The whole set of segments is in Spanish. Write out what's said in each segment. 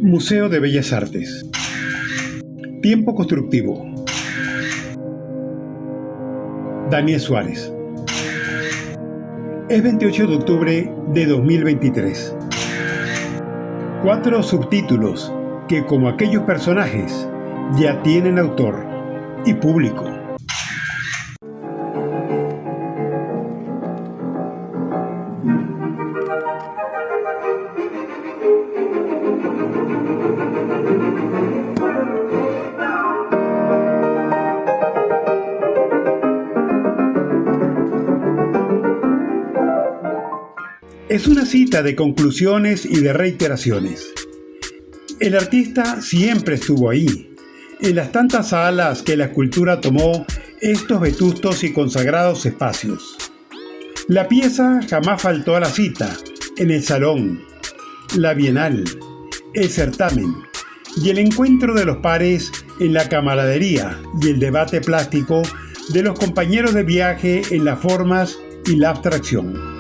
Museo de Bellas Artes. Tiempo constructivo. Daniel Suárez. Es 28 de octubre de 2023. 4 subtítulos que, como aquellos personajes, ya tienen autor y público. Es una cita de conclusiones y de reiteraciones. El artista siempre estuvo ahí, en las tantas alas que la escultura tomó estos vetustos y consagrados espacios. La pieza jamás faltó a la cita, en el salón, la bienal, el certamen y el encuentro de los pares en la camaradería y el debate plástico de los compañeros de viaje en las formas y la abstracción.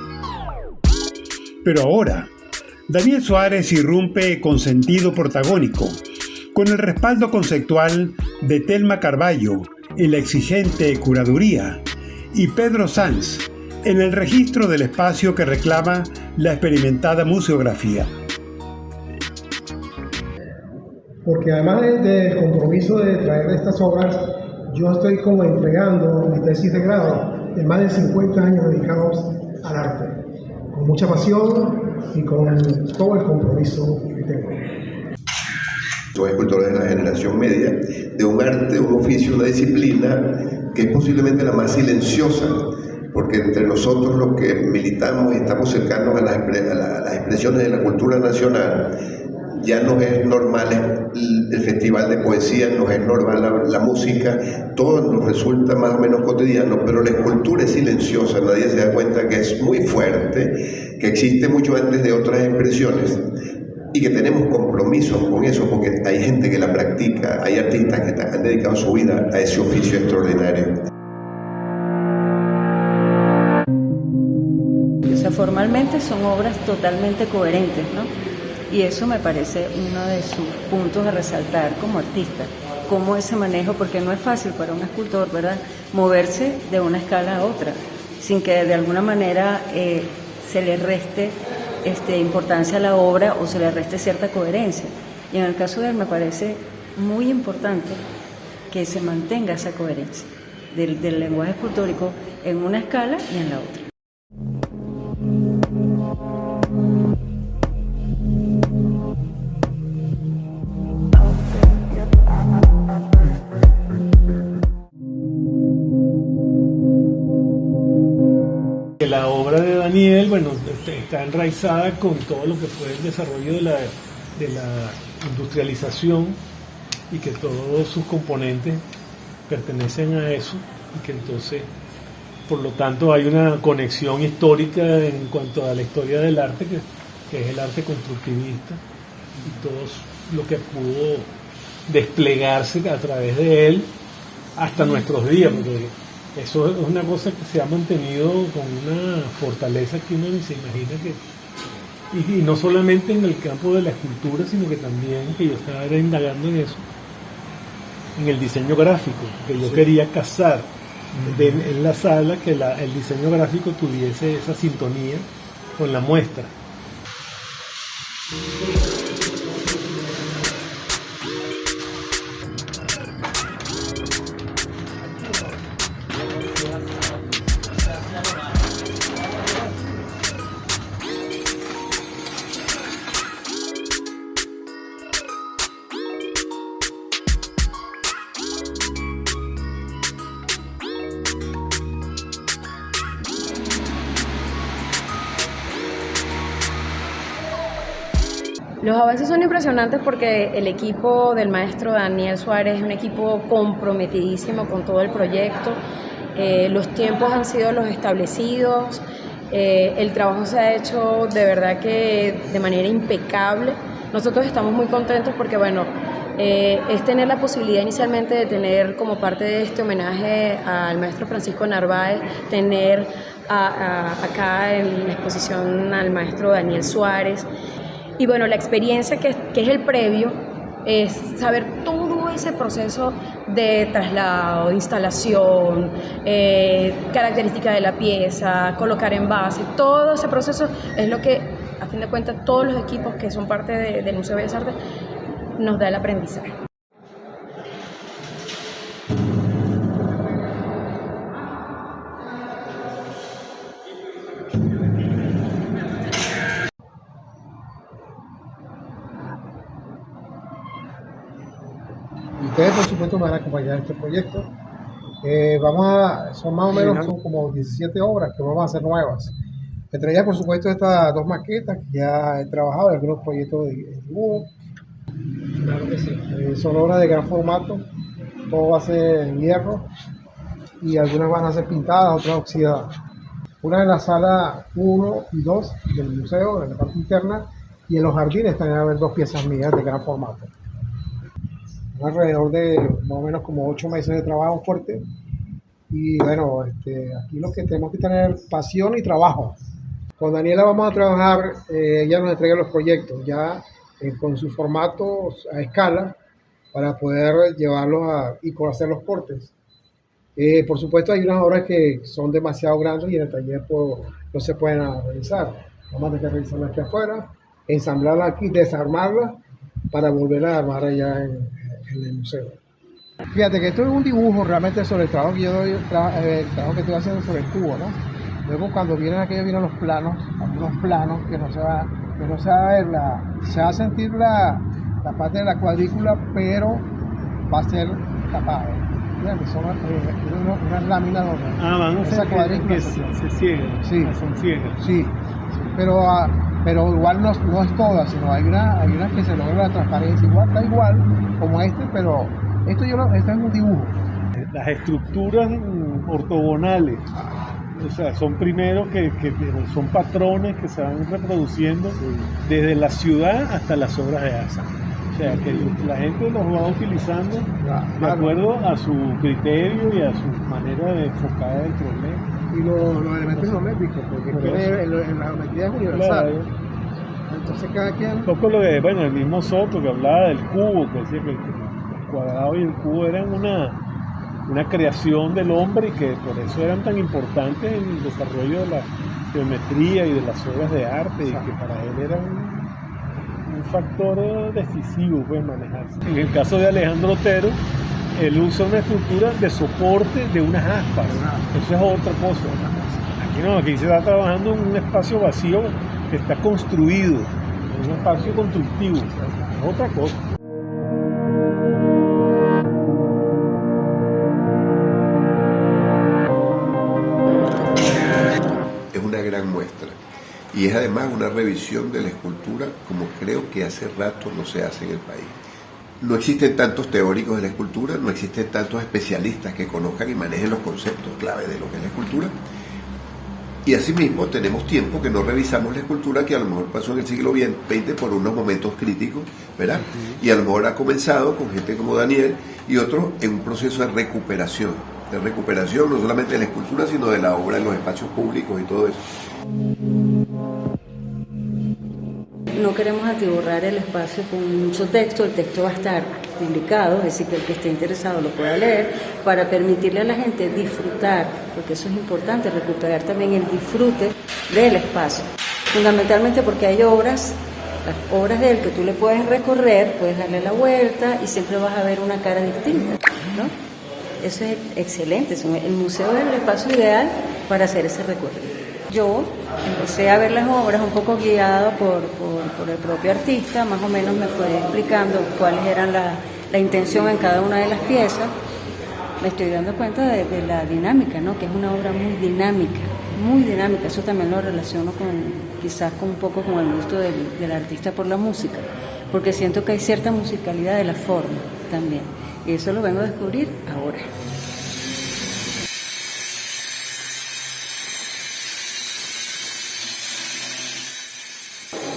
Pero ahora, Daniel Suárez irrumpe con sentido protagónico, con el respaldo conceptual de Thelma Carballo en la exigente curaduría y Pedro Sanz en el registro del espacio que reclama la experimentada museografía. Porque además del compromiso de traer estas obras, yo estoy como entregando mi tesis de grado de más de 50 años dedicados al arte, con mucha pasión y con todo el compromiso que tengo. Son escultores de la generación media, de un arte, un oficio, una disciplina que es posiblemente la más silenciosa, porque entre nosotros los que militamos y estamos cercanos a las expresiones de la cultura nacional, ya no es normal el festival de poesía, no es normal la música, todo nos resulta más o menos cotidiano, pero la escultura es silenciosa, nadie se da cuenta que es muy fuerte, que existe mucho antes de otras expresiones y que tenemos compromisos con eso, porque hay gente que la practica, hay artistas que han dedicado su vida a ese oficio extraordinario. O sea, formalmente son obras totalmente coherentes, ¿no? Y eso me parece uno de sus puntos a resaltar como artista, cómo ese manejo, porque no es fácil para un escultor, ¿verdad?, moverse de una escala a otra, sin que de alguna manera se le reste importancia a la obra o se le reste cierta coherencia. Y en el caso de él me parece muy importante que se mantenga esa coherencia del lenguaje escultórico en una escala y en la otra. La obra de Daniel, bueno, está enraizada con todo lo que fue el desarrollo de la industrialización y que todos sus componentes pertenecen a eso y que entonces, por lo tanto, hay una conexión histórica en cuanto a la historia del arte, que es el arte constructivista y todo lo que pudo desplegarse a través de él hasta nuestros días, porque eso es una cosa que se ha mantenido con una fortaleza que uno ni se imagina que... Y no solamente en el campo de la escultura, sino que también, que yo estaba indagando en eso, en el diseño gráfico, que yo quería casar en la sala, que el diseño gráfico tuviese esa sintonía con la muestra. Los avances son impresionantes porque el equipo del maestro Daniel Suárez es un equipo comprometidísimo con todo el proyecto. Los tiempos han sido los establecidos, el trabajo se ha hecho de verdad que de manera impecable. Nosotros estamos muy contentos porque, bueno, es tener la posibilidad inicialmente de tener como parte de este homenaje al maestro Francisco Narváez, tener acá en la exposición al maestro Daniel Suárez. Y bueno, la experiencia que es el previo es saber todo ese proceso de traslado, de instalación, característica de la pieza, colocar envase, todo ese proceso es lo que, a fin de cuentas, todos los equipos que son parte del Museo de Bellas Artes nos da el aprendizaje. Y ustedes, por supuesto, me van a acompañar en este proyecto. Son más o menos son como 17 obras que vamos a hacer nuevas. Entre ellas, por supuesto, estas 2 maquetas que ya he trabajado en algunos proyectos de dibujo. Claro que sí. Son obras de gran formato, todo va a ser en hierro y algunas van a ser pintadas, otras oxidadas. Una en la sala 1 y 2 del museo, en la parte interna, y en los jardines también va a haber 2 piezas mías de gran formato. Alrededor de más o menos como 8 meses de trabajo fuerte. Y bueno, aquí lo que tenemos que tener pasión y trabajo. Con Daniela vamos a trabajar, ella nos entrega los proyectos ya con sus formatos a escala para poder llevarlos y hacer los cortes. Por supuesto hay unas obras que son demasiado grandes y en el taller no se pueden realizar. Vamos a tener que realizarlas aquí afuera, ensamblarlas aquí, desarmarlas para volver a armar allá en el museo. Fíjate que esto es un dibujo realmente sobre el trabajo que yo doy, el trabajo que estoy haciendo sobre el cubo, ¿no? Luego cuando vienen aquí vienen los planos, algunos planos que no se va a ver, se va a sentir la parte de la cuadrícula, pero va a ser tapado. Son unas láminas donde van a esa cuadrícula que se ciegan, sí, son ciegas. Sí, pero igual no es toda, sino hay unas que se logra la transparencia, está igual como pero esto es un dibujo. Las estructuras ortogonales, o sea, son primero que son patrones que se van reproduciendo desde la ciudad hasta las obras de arte. O sea, que la gente los va utilizando de acuerdo a su criterio y a su manera de enfocar el problema. Y los elementos geométricos, porque en la geometría es universal. Claro. Entonces cada quien... Un poco el mismo Soto que hablaba del cubo, que decía que el cuadrado y el cubo eran una creación del hombre y que por eso eran tan importantes en el desarrollo de la geometría y de las obras de arte, y que para él era un factor decisivo manejarse. En el caso de Alejandro Otero, él usa una estructura de soporte de unas aspas. Eso es otra cosa. Aquí se está trabajando en un espacio vacío que está construido, un espacio constructivo. Es otra cosa. Es una gran muestra. Y es además una revisión de la escultura como creo que hace rato no se hace en el país. No existen tantos teóricos de la escultura, no existen tantos especialistas que conozcan y manejen los conceptos clave de lo que es la escultura. Y asimismo tenemos tiempo que no revisamos la escultura que a lo mejor pasó en el siglo XX por unos momentos críticos, ¿verdad? Y a lo mejor ha comenzado con gente como Daniel y otros en un proceso de recuperación no solamente de la escultura, sino de la obra en los espacios públicos y todo eso. No queremos atiborrar el espacio con mucho texto, el texto va a estar publicado, es decir, que el que esté interesado lo pueda leer, para permitirle a la gente disfrutar, porque eso es importante, recuperar también el disfrute del espacio. Fundamentalmente porque hay obras, las obras de él que tú le puedes recorrer, puedes darle la vuelta y siempre vas a ver una cara distinta, ¿no? Eso es excelente, el museo es el espacio ideal para hacer ese recorrido. Yo empecé a ver las obras un poco guiada por el propio artista, más o menos me fue explicando cuáles eran la intención en cada una de las piezas. Me estoy dando cuenta de la dinámica, ¿no? Que es una obra muy dinámica, eso también lo relaciono quizás un poco con el gusto del artista por la música, porque siento que hay cierta musicalidad de la forma también, y eso lo vengo a descubrir ahora.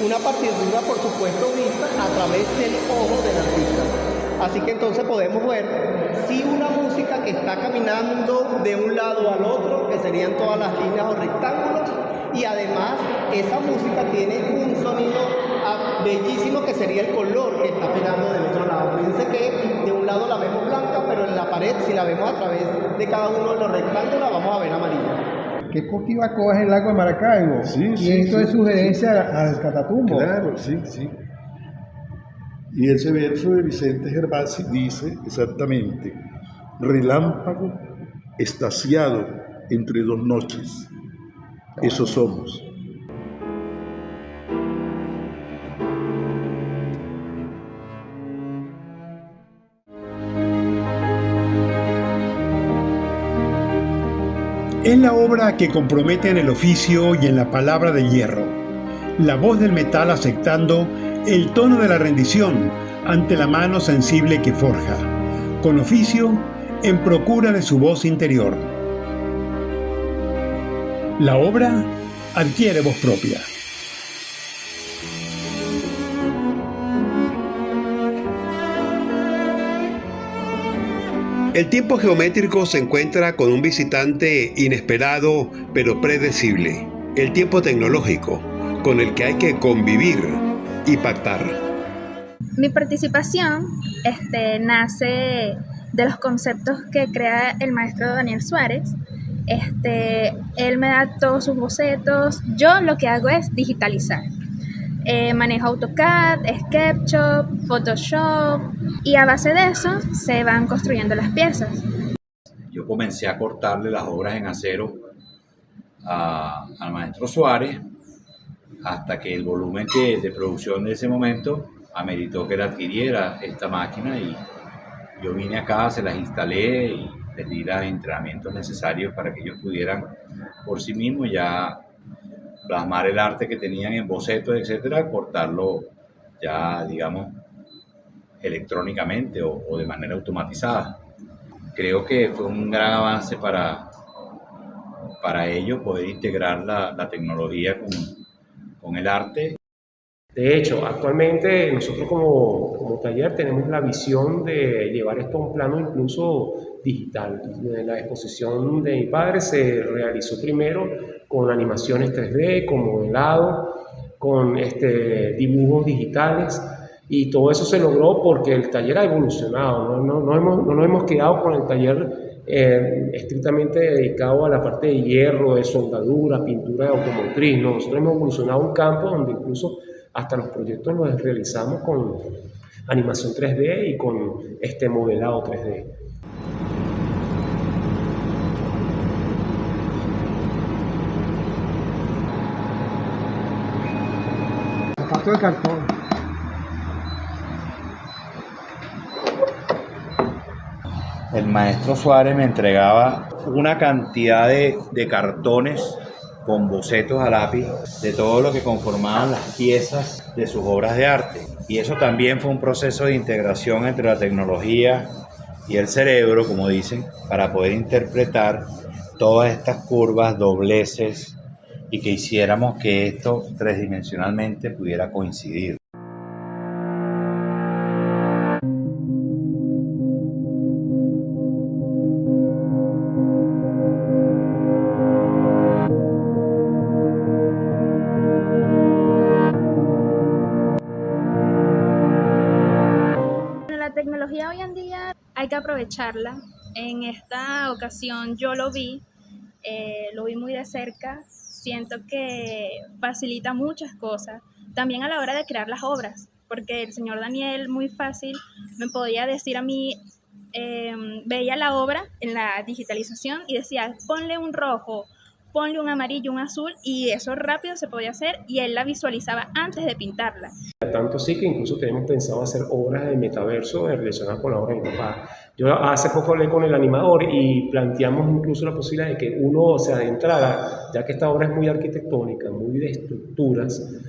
Una partitura, por supuesto, vista a través del ojo del artista. Así que entonces podemos ver si una música que está caminando de un lado al otro, que serían todas las líneas o rectángulos, y además esa música tiene un sonido bellísimo que sería el color que está pegando del otro lado. Fíjense que de un lado la vemos blanca, pero en la pared, si la vemos a través de cada uno de los rectángulos, la vamos a ver amarilla. Que Coquibacoa es el lago de Maracaibo. Sí, y sí, esto sí. es sugerencia al Catatumbo. Claro, sí, sí. Y ese verso de Vicente Gervasi dice exactamente: relámpago estaciado entre dos noches. Eso somos. Es la obra que compromete en el oficio y en la palabra de hierro, la voz del metal aceptando el tono de la rendición ante la mano sensible que forja, con oficio en procura de su voz interior. La obra adquiere voz propia. El tiempo geométrico se encuentra con un visitante inesperado pero predecible. El tiempo tecnológico, con el que hay que convivir y pactar. Mi participación nace de los conceptos que crea el maestro Daniel Suárez. Él me da todos sus bocetos. Yo lo que hago es digitalizar. Manejo AutoCAD, SketchUp, Photoshop, y a base de eso se van construyendo las piezas. Yo comencé a cortarle las obras en acero al maestro Suárez hasta que el volumen de producción de ese momento ameritó que él adquiriera esta máquina, y yo vine acá, se las instalé y les di los entrenamientos necesarios para que ellos pudieran por sí mismos ya plasmar el arte que tenían en bocetos, etcétera, cortarlo ya, digamos, electrónicamente o de manera automatizada. Creo que fue un gran avance para ellos poder integrar la tecnología con el arte. De hecho, actualmente nosotros como taller tenemos la visión de llevar esto a un plano incluso digital. La exposición de mi padre se realizó primero con animaciones 3D, con modelado, con dibujos digitales, y todo eso se logró porque el taller ha evolucionado. No nos hemos quedado con el taller estrictamente dedicado a la parte de hierro, de soldadura, pintura de automotriz. No, nosotros hemos evolucionado a un campo donde incluso hasta los proyectos los realizamos con animación 3D y con modelado 3D. Zapato de cartón. El maestro Suárez me entregaba una cantidad de cartones con bocetos a lápiz de todo lo que conformaban las piezas de sus obras de arte. Y eso también fue un proceso de integración entre la tecnología y el cerebro, como dicen, para poder interpretar todas estas curvas, dobleces, y que hiciéramos que esto tridimensionalmente pudiera coincidir. La tecnología hoy en día hay que aprovecharla. En esta ocasión yo lo vi muy de cerca. Siento que facilita muchas cosas, también a la hora de crear las obras, porque el señor Daniel muy fácil me podía decir a mí, veía la obra en la digitalización y decía, ponle un rojo, ponle un amarillo, un azul, y eso rápido se podía hacer y él la visualizaba antes de pintarla. Tanto sí que incluso tenemos pensado hacer obras de metaverso relacionadas con la obra de mi papá. Yo hace poco hablé con el animador y planteamos incluso la posibilidad de que uno se adentrara, ya que esta obra es muy arquitectónica, muy de estructuras,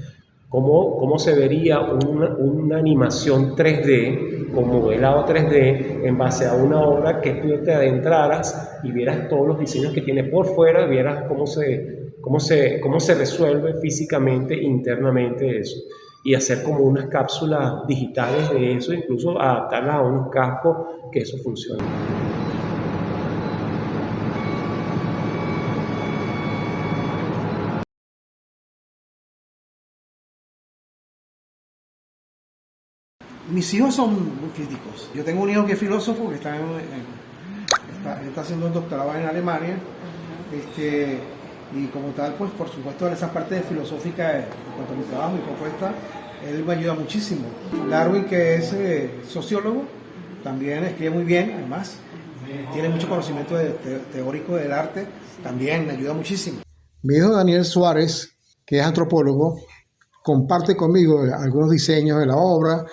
cómo se vería una animación 3D, con modelado 3D, en base a una obra que tú te adentraras y vieras todos los diseños que tiene por fuera, vieras cómo se resuelve físicamente, internamente eso, y hacer como unas cápsulas digitales de eso, incluso adaptarlas a unos cascos que eso funcione. Mis hijos son muy críticos. Yo tengo un hijo que es filósofo, que está haciendo un doctorado en Alemania, y como tal, pues por supuesto en esa parte filosófica, en cuanto a mi trabajo, mi propuesta, él me ayuda muchísimo. Darwin, que es sociólogo, también escribe muy bien, además, tiene mucho conocimiento teórico del arte, también me ayuda muchísimo. Mi hijo Daniel Suárez, que es antropólogo, comparte conmigo algunos diseños de la obra,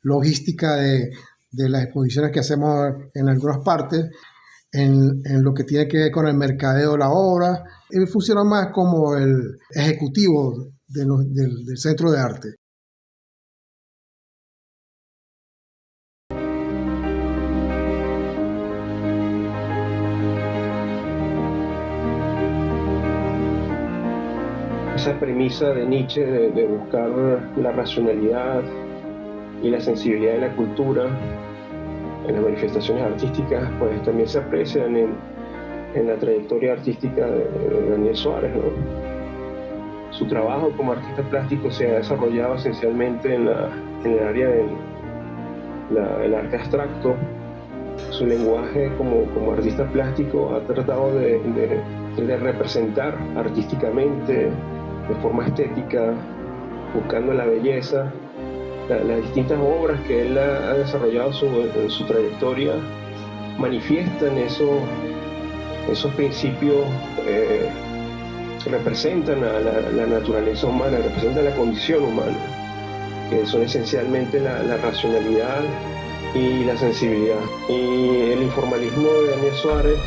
logística de las exposiciones que hacemos en algunas partes, en lo que tiene que ver con el mercadeo de la obra. Él funciona más como el ejecutivo del Centro de Arte. Esa premisa de Nietzsche de buscar la racionalidad y la sensibilidad de la cultura en las manifestaciones artísticas, pues también se aprecian en la trayectoria artística de Daniel Suárez, ¿no? Su trabajo como artista plástico se ha desarrollado esencialmente en el área del arte abstracto. Su lenguaje como artista plástico ha tratado de representar artísticamente, de forma estética, buscando la belleza. Las distintas obras que él ha desarrollado en su trayectoria manifiestan esos principios, representan a la naturaleza humana, representan la condición humana, que son esencialmente la racionalidad y la sensibilidad. Y el informalismo de Daniel Suárez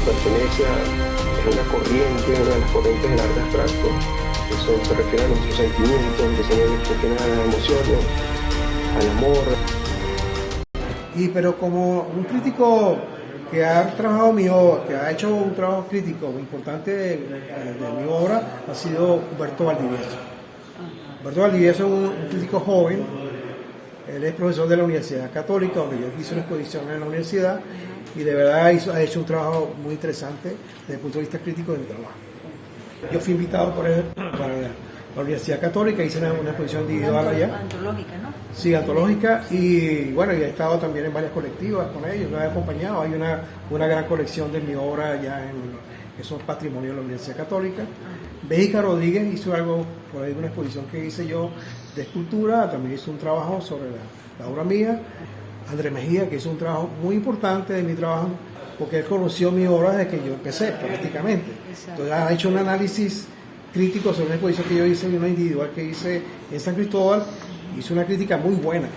pertenece a una corriente, una de las corrientes del arte abstracto. Eso se refiere a nuestros sentimientos, que se refiere a las emociones, al amor. Pero como un crítico que ha trabajado mi obra, que ha hecho un trabajo crítico importante de mi obra, ha sido Humberto Valdivieso. Humberto Valdivieso es un crítico joven. Él es profesor de la Universidad Católica, donde yo hice una exposición en la universidad, y de verdad ha hecho un trabajo muy interesante desde el punto de vista crítico del trabajo. Yo fui invitado por él para la Universidad Católica, hice una exposición individual allá. Antológica, ¿no? Sí, antológica, y bueno, y he estado también en varias colectivas con ellos, los he acompañado. Hay una gran colección de mi obra allá que son patrimonio de la Universidad Católica. Béjica Rodríguez hizo algo, por ahí una exposición que hice yo de escultura, también hizo un trabajo sobre la obra mía. Andrés Mejía, que hizo un trabajo muy importante de mi trabajo, porque él conoció mi obra desde que yo empecé prácticamente. Entonces ha hecho un análisis crítico sobre una exposición que yo hice y una individual que hice en San Cristóbal. Hizo una crítica muy buena.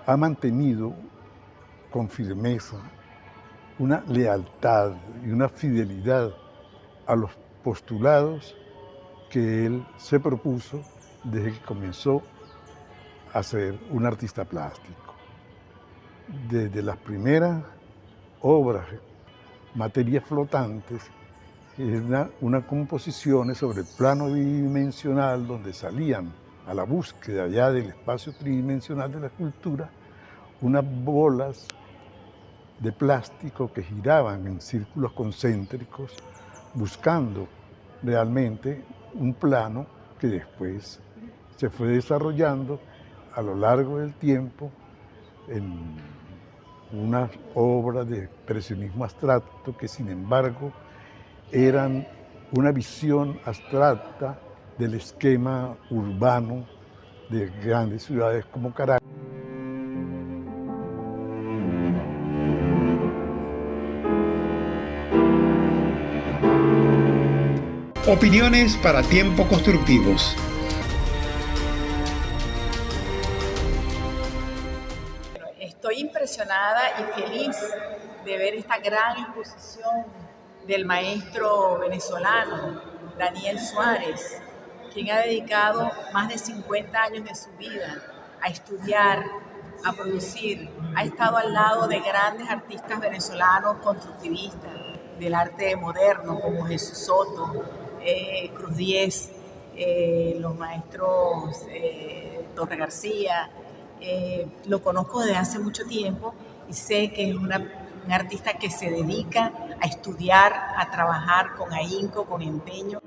Ha mantenido con firmeza una lealtad y una fidelidad a los postulados que él se propuso desde que comenzó a ser un artista plástico. Desde las primeras obras, materias flotantes, una composición sobre el plano bidimensional, donde salían a la búsqueda ya del espacio tridimensional de la escultura unas bolas de plástico que giraban en círculos concéntricos, buscando realmente un plano que después se fue desarrollando a lo largo del tiempo en unas obras de expresionismo abstracto que, sin embargo, eran una visión abstracta del esquema urbano de grandes ciudades como Caracas. Opiniones para Tiempo Constructivos. Estoy impresionada y feliz de ver esta gran exposición del maestro venezolano Daniel Suárez, quien ha dedicado más de 50 años de su vida a estudiar, a producir, ha estado al lado de grandes artistas venezolanos constructivistas del arte moderno como Jesús Soto, Cruz Diez, los maestros Torre García. Lo conozco desde hace mucho tiempo y sé que es un artista que se dedica a estudiar, a trabajar con ahínco, con empeño.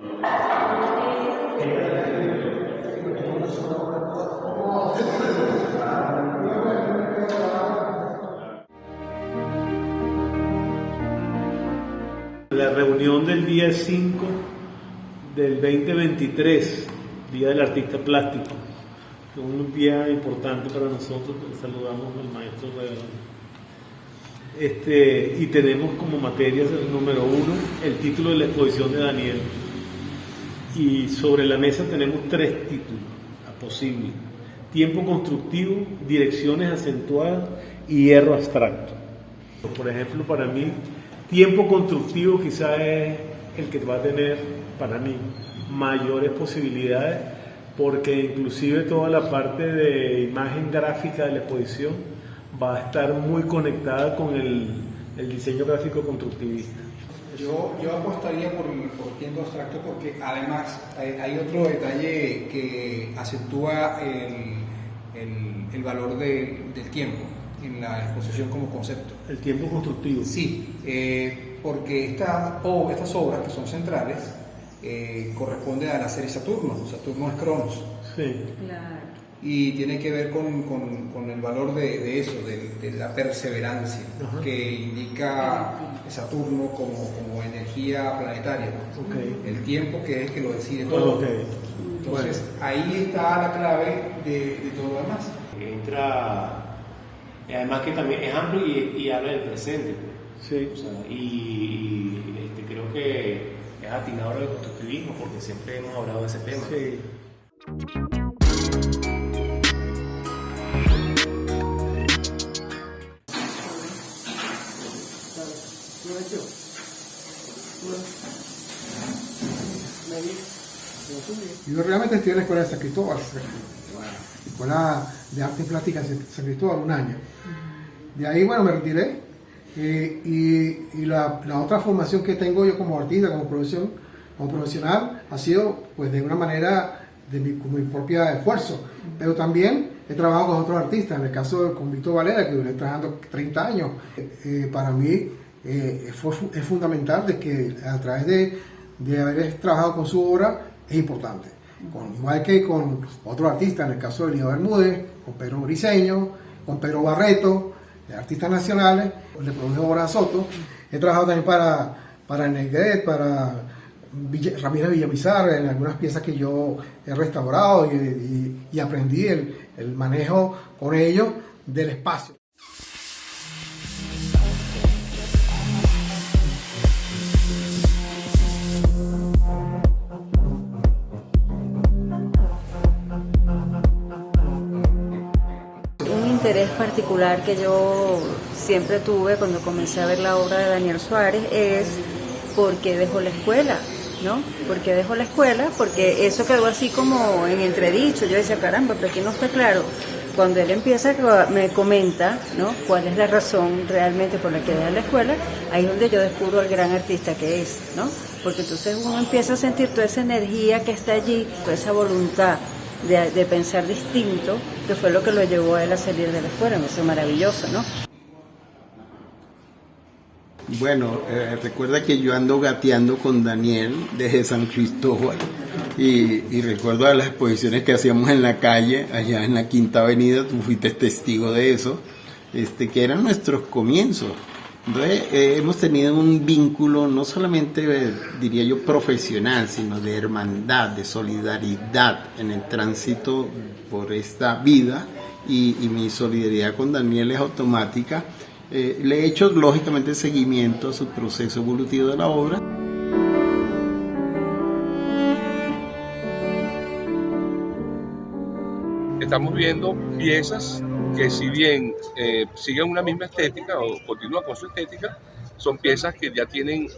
La reunión del día 5 del 2023, Día del Artista Plástico, que es un día importante para nosotros, saludamos al maestro Regalón. Y tenemos como materia número 1 el título de la exposición de Daniel. Y sobre la mesa tenemos 3 títulos posibles: tiempo constructivo, direcciones acentuadas y hierro abstracto. Por ejemplo, para mí, tiempo constructivo quizás es el que va a tener, para mí, mayores posibilidades, porque inclusive toda la parte de imagen gráfica de la exposición va a estar muy conectada con el diseño gráfico constructivista. Yo apostaría por tiempo abstracto porque además hay otro detalle que acentúa el valor del tiempo en la exposición como concepto. El tiempo constructivo. Sí, porque estas obras que son centrales corresponden a la serie Saturno. Saturno es Cronos. Sí. Claro. Y tiene que ver con el valor de eso, de la perseverancia, ajá, que indica Saturno como energía planetaria, okay, el tiempo que es el que lo decide todo. Okay. Entonces, ahí está la clave de todo lo demás. Entra, además que también es amplio y habla del presente. Sí. O sea, creo que es atinado el constructivismo porque siempre hemos hablado de ese tema. Sí. Yo realmente estudié en la Escuela de San Cristóbal, Escuela de Arte y Plástica de San Cristóbal, un año. De ahí, bueno, me retiré y la otra formación que tengo yo como artista, como profesional, ha sido pues de una manera con mi propio esfuerzo, pero también he trabajado con otros artistas, en el caso con Víctor Valera, que duré trabajando 30 años. Para mí es fundamental de que a través de haber trabajado con su obra es importante. Igual que con otros artistas, en el caso de Elías Bermúdez, con Pedro Briceño, con Pedro Barreto, de artistas nacionales, le produje obra a Soto. He trabajado también para Negret, para Ramírez Villamizar, en algunas piezas que yo he restaurado y aprendí el manejo con ellos del espacio. Interés particular que yo siempre tuve cuando comencé a ver la obra de Daniel Suárez es porque dejó la escuela, ¿no? Porque dejó la escuela, porque eso quedó así como en entredicho. Yo decía, caramba, pero aquí no está claro. Cuando él empieza, me comenta, ¿no?, cuál es la razón realmente por la que deja la escuela, ahí es donde yo descubro el gran artista que es, ¿no? Porque entonces uno empieza a sentir toda esa energía que está allí, toda esa voluntad de pensar distinto, que fue lo que lo llevó a él a salir de la escuela. Me parece maravilloso, ¿no? Bueno, recuerda que yo ando gateando con Daniel desde San Cristóbal y recuerdo a las exposiciones que hacíamos en la calle, allá en la Quinta Avenida, tú fuiste testigo de eso, que eran nuestros comienzos. Entonces hemos tenido un vínculo no solamente, diría yo, profesional, sino de hermandad, de solidaridad en el tránsito por esta vida, y mi solidaridad con Daniel es automática. Le he hecho lógicamente seguimiento a su proceso evolutivo de la obra. Estamos viendo piezas que, si bien siguen una misma estética o continúan con su estética, son piezas que ya tienen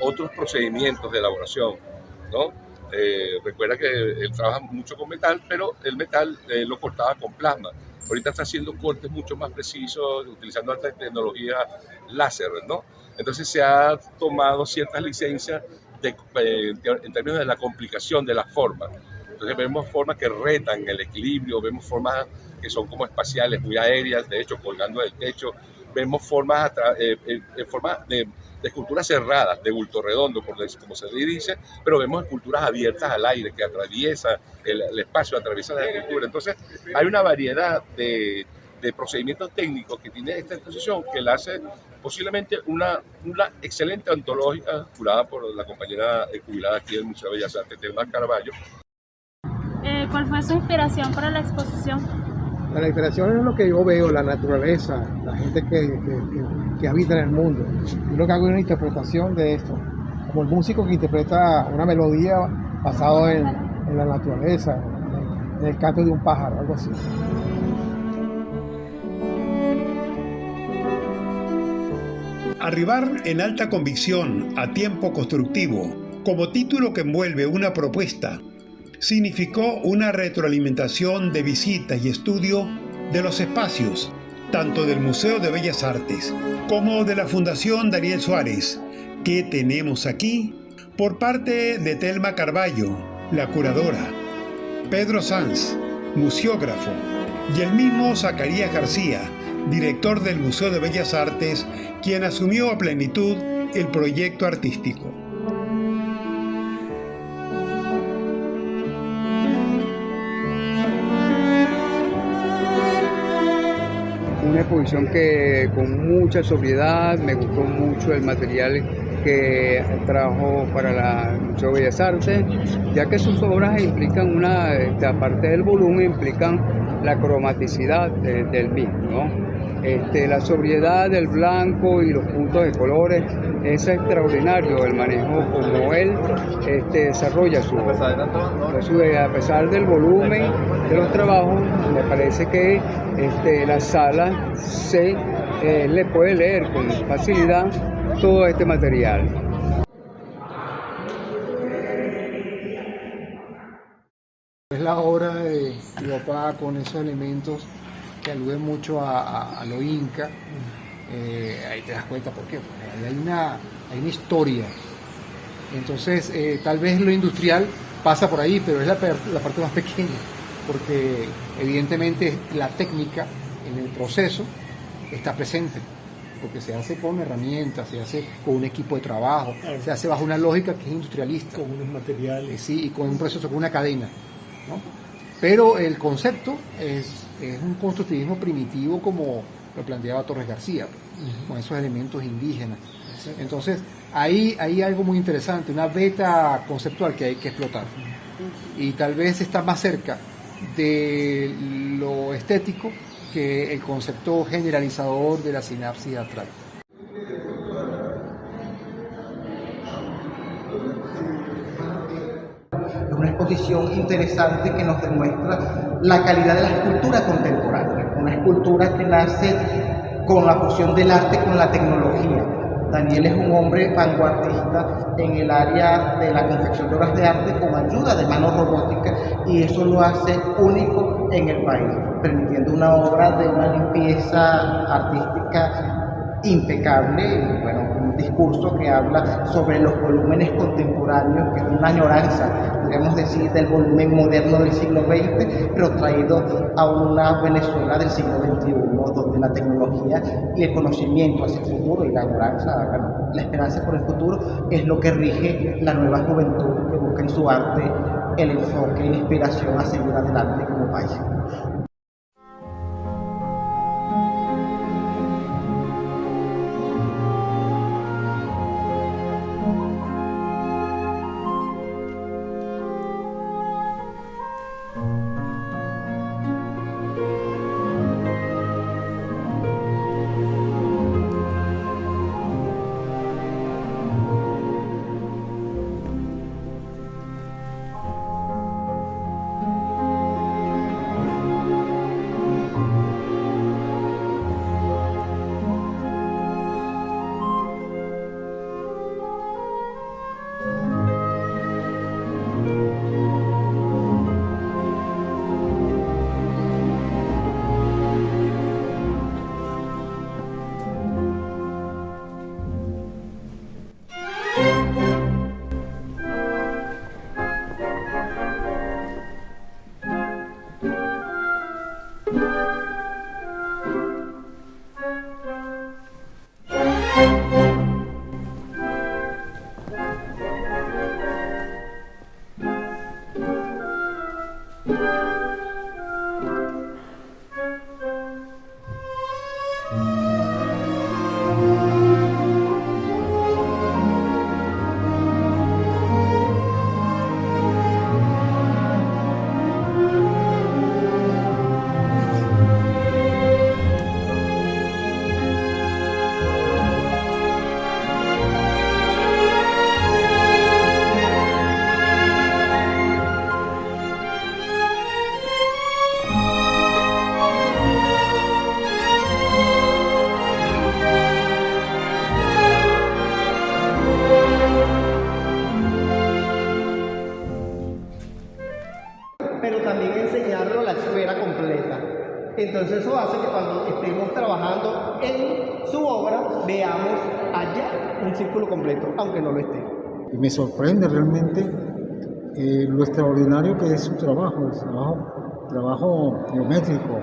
otros procedimientos de elaboración, ¿no? Recuerda que él trabaja mucho con metal, pero el metal lo cortaba con plasma. Ahorita está haciendo cortes mucho más precisos, utilizando alta tecnología láser, ¿no? Entonces se ha tomado ciertas licencias en términos de la complicación de la forma. Entonces vemos formas que retan el equilibrio, vemos formas que son como espaciales, muy aéreas, de hecho colgando del techo, vemos formas, formas de esculturas cerradas, de bulto redondo, como se dice, pero vemos esculturas abiertas al aire, que atraviesan el espacio, atraviesan la escultura. Entonces, hay una variedad de procedimientos técnicos que tiene esta exposición que la hace posiblemente una excelente antología curada por la compañera jubilada aquí del Museo de Bellas Artes, Telma Carballo. ¿Cuál fue su inspiración para la exposición? La inspiración es lo que yo veo, la naturaleza, la gente que habita en el mundo. Yo lo que hago es una interpretación de esto, como el músico que interpreta una melodía basada en la naturaleza, en el canto de un pájaro, algo así. Arribar en alta convicción a tiempo constructivo, como título que envuelve una propuesta, significó una retroalimentación de visitas y estudio de los espacios, tanto del Museo de Bellas Artes como de la Fundación Daniel Suárez, que tenemos aquí, por parte de Telma Carballo, la curadora, Pedro Sanz, museógrafo, y el mismo Zacarías García, director del Museo de Bellas Artes, quien asumió a plenitud el proyecto artístico. Una exposición que con mucha sobriedad, me gustó mucho el material que trajo para el Museo de Bellas Artes, ya que sus obras implican aparte del volumen, implican la cromaticidad del mismo, ¿no? La sobriedad del blanco y los puntos de colores es extraordinario el manejo como él desarrolla su obra. A pesar del volumen de los trabajos, me parece que la sala le puede leer con facilidad todo este material. Es la obra de Cleopatra con esos elementos que aluden mucho a lo inca. Ahí te das cuenta por qué. Hay una historia. Entonces, tal vez lo industrial pasa por ahí, pero es la parte más pequeña, porque evidentemente la técnica en el proceso está presente, porque se hace con herramientas, se hace con un equipo de trabajo, claro. Se hace bajo una lógica que es industrialista. Con unos materiales. Sí, y con un proceso, con una cadena, ¿no? Pero el concepto es un constructivismo primitivo como lo planteaba Torres García, con esos elementos indígenas. Entonces, ahí hay algo muy interesante, una beta conceptual que hay que explotar. Y tal vez está más cerca de lo estético que el concepto generalizador de la sinapsis abstracta. Una exposición interesante que nos demuestra la calidad de la escultura contemporánea, una escultura que nace con la fusión del arte con la tecnología. Daniel es un hombre vanguardista en el área de la confección de obras de arte con ayuda de mano robótica, y eso lo hace único en el país, permitiendo una obra de una limpieza artística impecable, y bueno, un discurso que habla sobre los volúmenes contemporáneos, que es una añoranza, podríamos decir, del volumen moderno del siglo XX, pero traído a una Venezuela del siglo XXI, donde la tecnología y el conocimiento hacia el futuro y la añoranza, bueno, la esperanza por el futuro es lo que rige la nueva juventud que busca en su arte el enfoque y la inspiración a seguir adelante como país. Pero también enseñarlo la esfera completa. Entonces eso hace que cuando estemos trabajando en su obra veamos allá un círculo completo, aunque no lo esté. Y me sorprende realmente lo extraordinario que es su trabajo, el trabajo geométrico,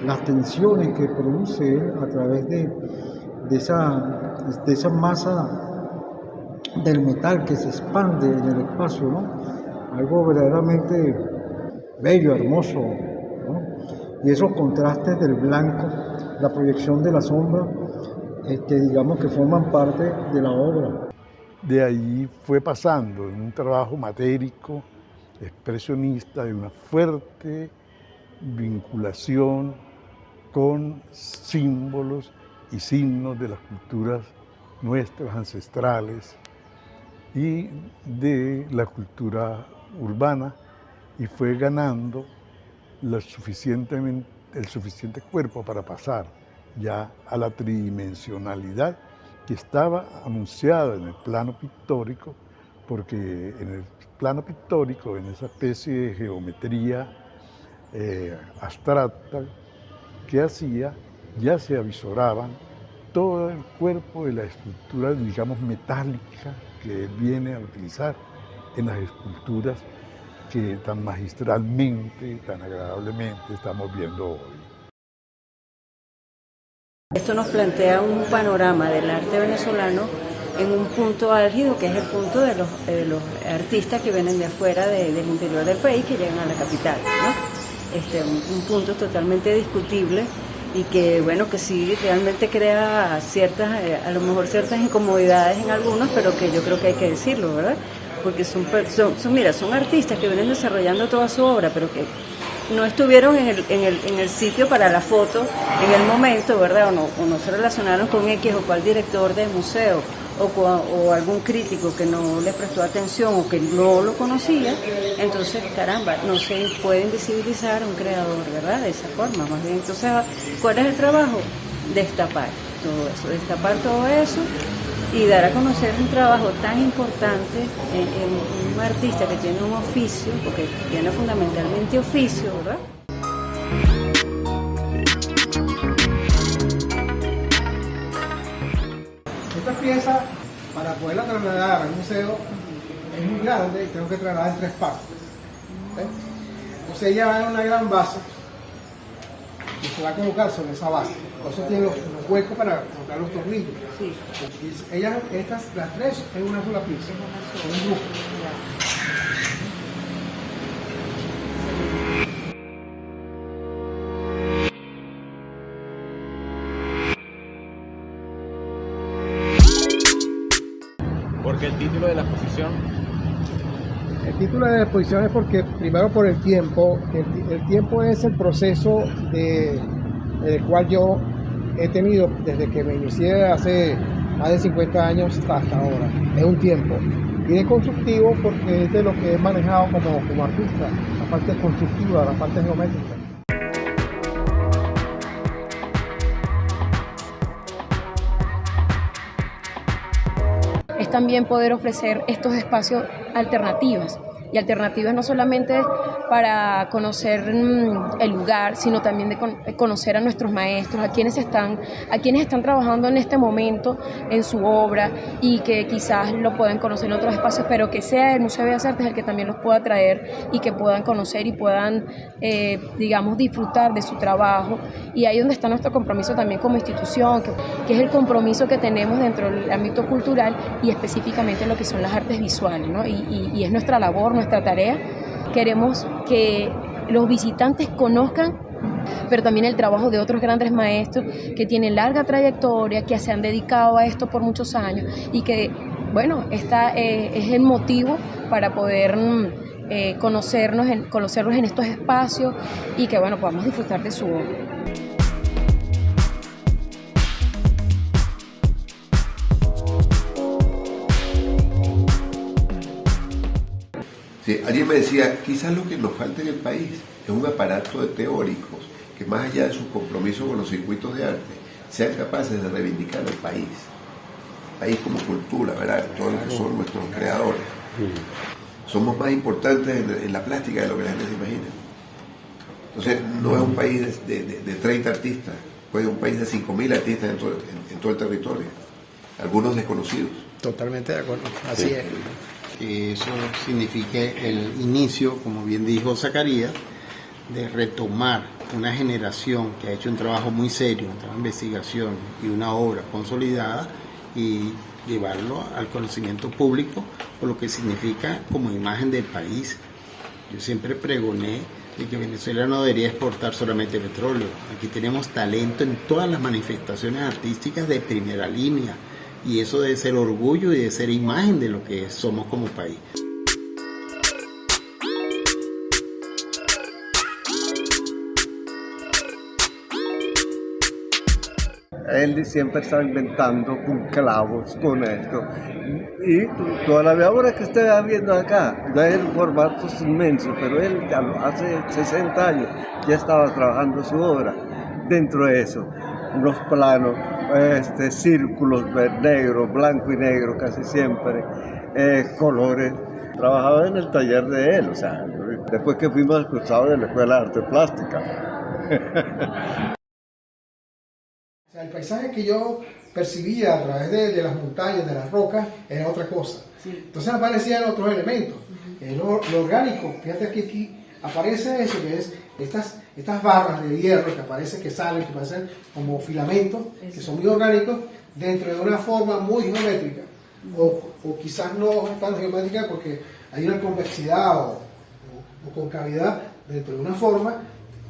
las tensiones que produce él a través de esa masa del metal que se expande en el espacio, ¿no? Algo verdaderamente bello, hermoso, ¿no? Y esos contrastes del blanco, la proyección de la sombra, digamos que forman parte de la obra. De ahí fue pasando en un trabajo matérico, expresionista, de una fuerte vinculación con símbolos y signos de las culturas nuestras ancestrales y de la cultura urbana, y fue ganando el suficiente cuerpo para pasar ya a la tridimensionalidad que estaba anunciada en el plano pictórico, porque en el plano pictórico, en esa especie de geometría abstracta que hacía, ya se avisoraban todo el cuerpo de la estructura, digamos, metálica que él viene a utilizar en las esculturas que tan magistralmente, tan agradablemente estamos viendo hoy. Esto nos plantea un panorama del arte venezolano en un punto álgido, que es el punto de los artistas que vienen de afuera del interior del país, que llegan a la capital, ¿no? Un punto totalmente discutible y que, bueno, que sí realmente crea a lo mejor ciertas incomodidades en algunos, pero que yo creo que hay que decirlo, ¿verdad? Porque son artistas que vienen desarrollando toda su obra, pero que no estuvieron en el sitio para la foto en el momento, ¿verdad? O no se relacionaron con X o cual director de museo o algún crítico que no le prestó atención o que no lo conocía. Entonces, caramba, no se puede invisibilizar a un creador, ¿verdad? De esa forma, más bien. Entonces, ¿cuál es el trabajo? Destapar todo eso y dar a conocer un trabajo tan importante en un artista que tiene un oficio, porque tiene fundamentalmente oficio, ¿verdad? Esta pieza, para poderla trasladar al museo, es muy grande y tengo que trasladarla en 3 partes. Entonces ella va en una gran base y se va a colocar sobre esa base. Por eso tiene los huecos para colocar los tornillos. Sí. Las 3 en una sola pieza, con un grupo. ¿Por qué el título de la exposición? El título de la exposición es porque, primero, por el tiempo. El tiempo es el proceso del cual yo he tenido desde que me inicié hace más de 50 años hasta ahora. Es un tiempo. Y es constructivo porque es de lo que he manejado como artista, la parte constructiva, la parte geométrica. Es también poder ofrecer estos espacios alternativas. Y alternativas no solamente para conocer el lugar, sino también de conocer a nuestros maestros, a quienes están trabajando en este momento en su obra y que quizás lo puedan conocer en otros espacios, pero que sea el Museo de Bellas Artes el que también los pueda traer y que puedan conocer y puedan, digamos, disfrutar de su trabajo. Y ahí es donde está nuestro compromiso también como institución, que es el compromiso que tenemos dentro del ámbito cultural y específicamente lo que son las artes visuales, ¿no? Y es nuestra labor, nuestra tarea. Queremos que los visitantes conozcan, pero también el trabajo de otros grandes maestros que tienen larga trayectoria, que se han dedicado a esto por muchos años y que, bueno, esta es el motivo para poder conocerlos en estos espacios y que, bueno, podamos disfrutar de su obra. Sí, alguien me decía, quizás lo que nos falta en el país es un aparato de teóricos que más allá de su compromiso con los circuitos de arte, sean capaces de reivindicar al país como cultura, ¿verdad? Todo lo que son nuestros creadores. Somos más importantes en la plástica de lo que la gente se imagina. Entonces, no es un país de 30 artistas, pues es un país de 5.000 artistas en todo el territorio, algunos desconocidos. Totalmente de acuerdo, así es. Que eso signifique el inicio, como bien dijo Zacarías, de retomar una generación que ha hecho un trabajo muy serio, un trabajo de investigación y una obra consolidada y llevarlo al conocimiento público por lo que significa como imagen del país. Yo siempre pregoné de que Venezuela no debería exportar solamente petróleo. Aquí tenemos talento en todas las manifestaciones artísticas de primera línea y eso debe ser orgullo y debe ser imagen de lo que somos como país. Él siempre está inventando con clavos, con esto. Y toda la obra que usted va viendo acá, no es en formatos inmensos, pero él ya hace 60 años ya estaba trabajando su obra dentro de eso. Unos planos, círculos negro, blanco y negro casi siempre, colores. Trabajaba en el taller de él, o sea, después que fuimos expulsados de la Escuela de Arte Plástica. El paisaje que yo percibía a través de las montañas, de las rocas, era otra cosa. Entonces aparecían otros elementos. Lo orgánico, fíjate que aquí aparece eso, que es estas barras de hierro que aparecen, que salen, que parecen como filamentos, que son muy orgánicos, dentro de una forma muy geométrica. O quizás no tan geométrica porque hay una convexidad o concavidad dentro de una forma,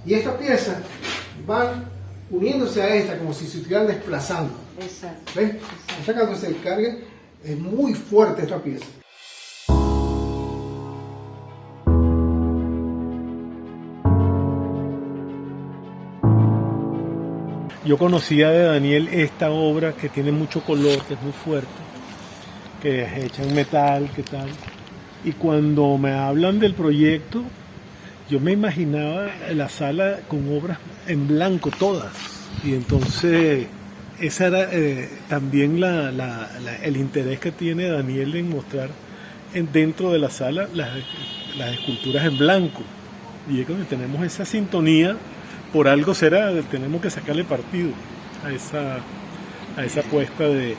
y estas piezas van uniéndose a esta como si se estuvieran desplazando. Exacto. ¿Ves? O sea, cuando se descargue es muy fuerte esta pieza. Yo conocía de Daniel esta obra que tiene mucho color, que es muy fuerte, que es hecha en metal, que tal. Y cuando me hablan del proyecto, yo me imaginaba la sala con obras en blanco todas. Y entonces esa era también el interés que tiene Daniel en mostrar dentro de la sala las esculturas en blanco. Y es cuando tenemos esa sintonía, por algo será, tenemos que sacarle partido a esa apuesta de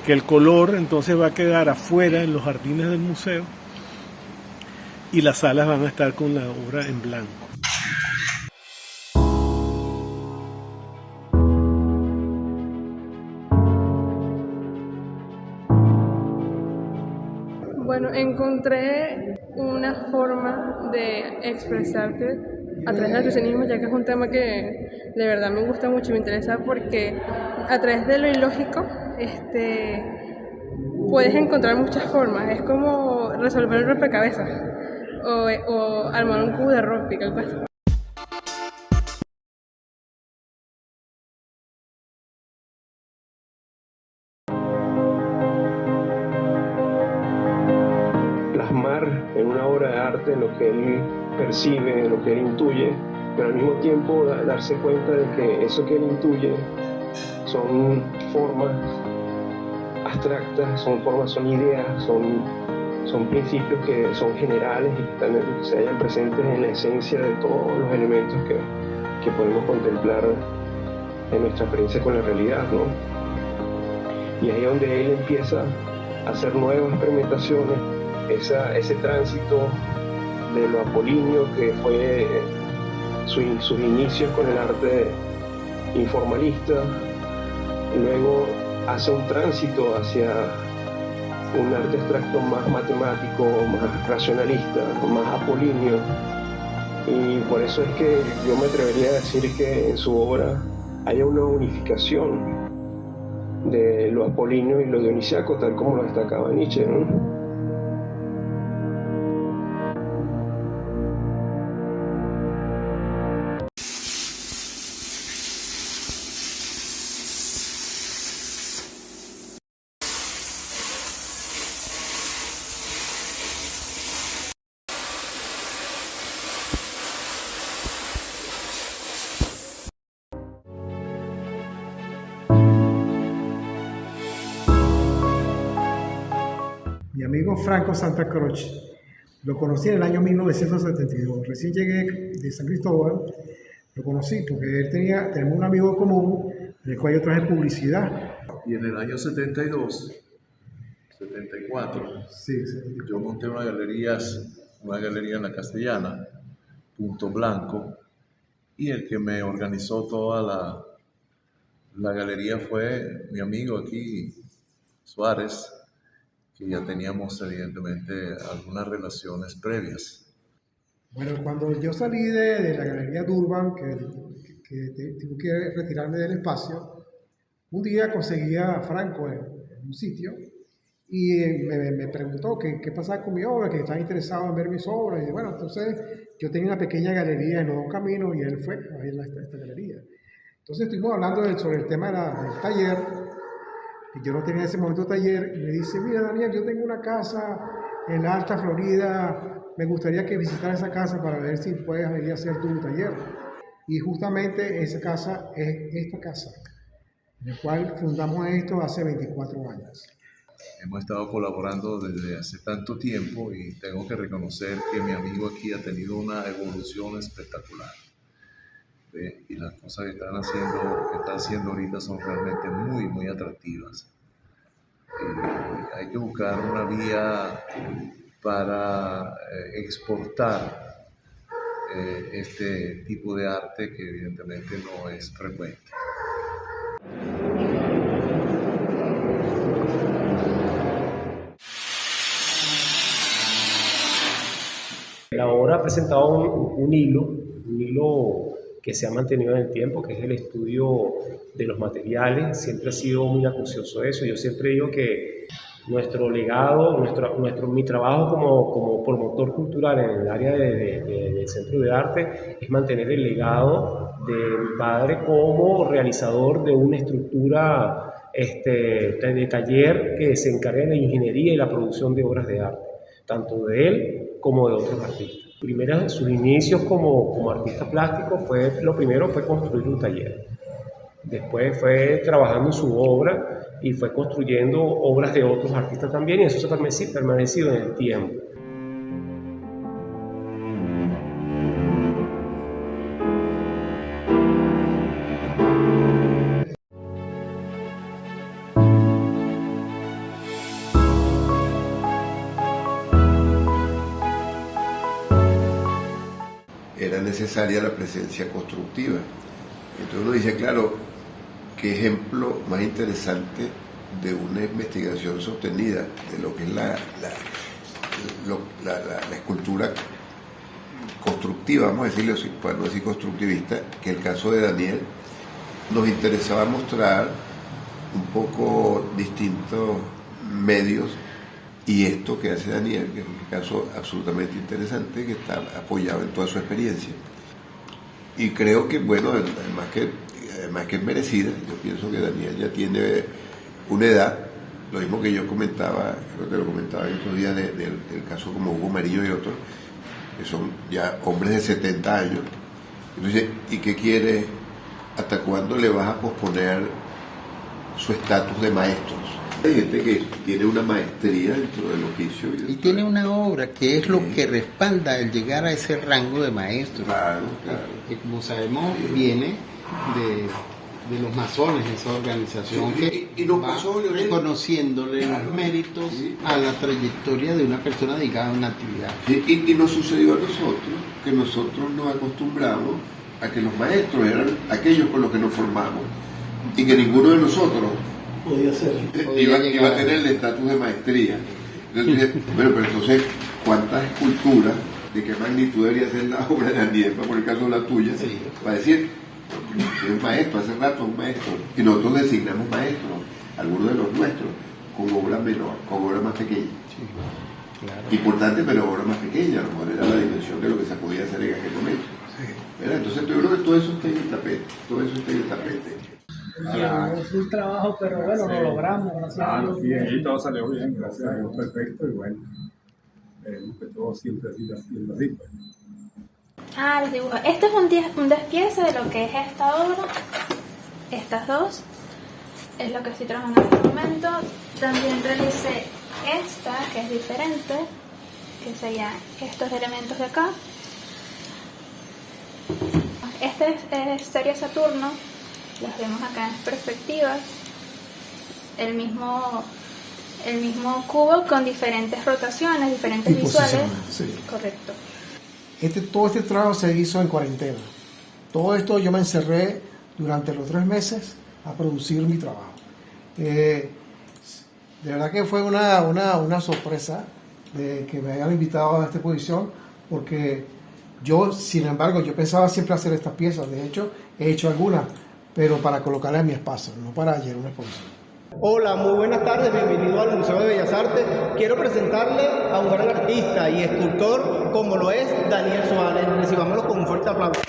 que el color entonces va a quedar afuera en los jardines del museo y las salas van a estar con la obra en blanco. Bueno, encontré una forma de expresarte a través del artesanismo, ya que es un tema que de verdad me gusta mucho y me interesa porque a través de lo ilógico puedes encontrar muchas formas. Es como resolver el rompecabezas o armar un cubo de Rubik, algo así. Plasmar en una obra de arte lo que él percibe, lo que él intuye, pero al mismo tiempo darse cuenta de que eso que él intuye son formas abstractas, son ideas, son principios que son generales y que se hallan presentes en la esencia de todos los elementos que podemos contemplar en nuestra experiencia con la realidad, ¿no? Y ahí es donde él empieza a hacer nuevas experimentaciones, ese tránsito de lo apolíneo que fue sus inicios con el arte informalista, y luego hace un tránsito hacia un arte abstracto más matemático, más racionalista, más apolíneo, Y por eso es que yo me atrevería a decir que en su obra haya una unificación de lo apolíneo y lo dionisiaco, tal como lo destacaba Nietzsche, ¿no? Mi amigo Franco Santa Croce, lo conocí en el año 1972. Recién llegué de San Cristóbal, lo conocí porque tenemos un amigo común, en el cual yo traje publicidad. Y en el año 72, 74, yo monté una galería en la Castellana, Punto Blanco, y el que me organizó toda la galería fue mi amigo aquí, Suárez, que ya teníamos evidentemente algunas relaciones previas. Bueno, cuando yo salí de la Galería Durban, que tuve que retirarme del espacio, un día conseguí a Franco en un sitio y me preguntó qué pasaba con mi obra, que estaba interesado en ver mis obras. Y bueno, entonces yo tenía una pequeña galería en Los Dos Caminos y él fue a ir a esta galería. Entonces estuvimos hablando sobre el tema del taller. Y yo no tenía en ese momento taller, y me dice, mira Daniel, yo tengo una casa en la Alta Florida, me gustaría que visitaras esa casa para ver si puedes venir a hacer tu taller. Y justamente esa casa es esta casa, en la cual fundamos esto hace 24 años. Hemos estado colaborando desde hace tanto tiempo y tengo que reconocer que mi amigo aquí ha tenido una evolución espectacular. Y las cosas que está haciendo ahorita son realmente muy, muy atractivas. Hay que buscar una vía para exportar este tipo de arte que evidentemente no es frecuente. La obra ha presentado un hilo que se ha mantenido en el tiempo, que es el estudio de los materiales. Siempre ha sido muy acucioso eso. Yo siempre digo que nuestro legado, mi trabajo como promotor cultural en el área del Centro de Arte es mantener el legado de mi padre como realizador de una estructura de taller que se encarga de la ingeniería y la producción de obras de arte, tanto de él como de otros artistas. Primero, sus inicios como artista plástico lo primero fue construir un taller. Después fue trabajando en su obra y fue construyendo obras de otros artistas también, y eso se ha permanecido en el tiempo. Era necesaria la presencia constructiva. Entonces uno dice, claro, qué ejemplo más interesante de una investigación sostenida de lo que es la escultura constructiva, vamos a decirlo así, para no decir constructivista, que el caso de Daniel. Nos interesaba mostrar un poco distintos medios y esto que hace Daniel, que es un caso absolutamente interesante, que está apoyado en toda su experiencia. Y creo que, bueno, además que es merecida. Yo pienso que Daniel ya tiene una edad, lo mismo que yo comentaba, creo que lo comentaba el otro día del caso como Hugo Marillo y otros, que son ya hombres de 70 años. Entonces, ¿y qué quiere? ¿Hasta cuándo le vas a posponer su estatus de maestros? Hay gente que tiene una maestría dentro del oficio. Y tiene una obra que es lo que respalda el llegar a ese rango de maestro. Claro. Que como sabemos viene de los masones, esa organización que va reconociéndole los méritos a la trayectoria de una persona dedicada a una actividad. Y nos sucedió a nosotros, que nosotros nos acostumbramos a que los maestros eran aquellos con los que nos formamos y que ninguno de nosotros podía ser. Iba a tener el estatus de maestría. Entonces, bueno, pero entonces, ¿cuántas esculturas de qué magnitud debería ser la obra de Daniel, por el caso de la tuya, para decir, es maestro, hace rato es un maestro, y nosotros designamos maestros, algunos de los nuestros, con obra menor, con obra más pequeña. Claro. Importante, pero obra más pequeña, a lo mejor era la dimensión de lo que se podía hacer en aquel momento. Entonces yo creo que todo eso está en el tapete, todo eso está en el tapete. Es un trabajo, pero bueno, lo logramos, gracias a Dios. Sí, ahí todo salió bien, gracias a Dios, perfecto, y bueno, que todo siempre ha sido así. Pues. Les dibujo. Este es un despiece de lo que es esta obra. Estas dos es lo que estoy trabajando en este momento. También realicé esta, que es diferente, que serían estos elementos de acá. Este es serie Saturno, las vemos acá en perspectivas. El mismo cubo con diferentes rotaciones, diferentes visuales. Sí. Correcto. Todo este trabajo se hizo en cuarentena. Todo esto yo me encerré durante los 3 meses a producir mi trabajo. De verdad que fue una sorpresa de que me hayan invitado a esta exposición, porque yo, sin embargo, yo pensaba siempre hacer estas piezas. De hecho, he hecho algunas, pero para colocarlas en mi espacio, no para ayer una exposición. Hola, muy buenas tardes, bienvenido al Museo de Bellas Artes. Quiero presentarle a un gran artista y escultor como lo es Daniel Suárez. Recibámoslo con un fuerte aplauso.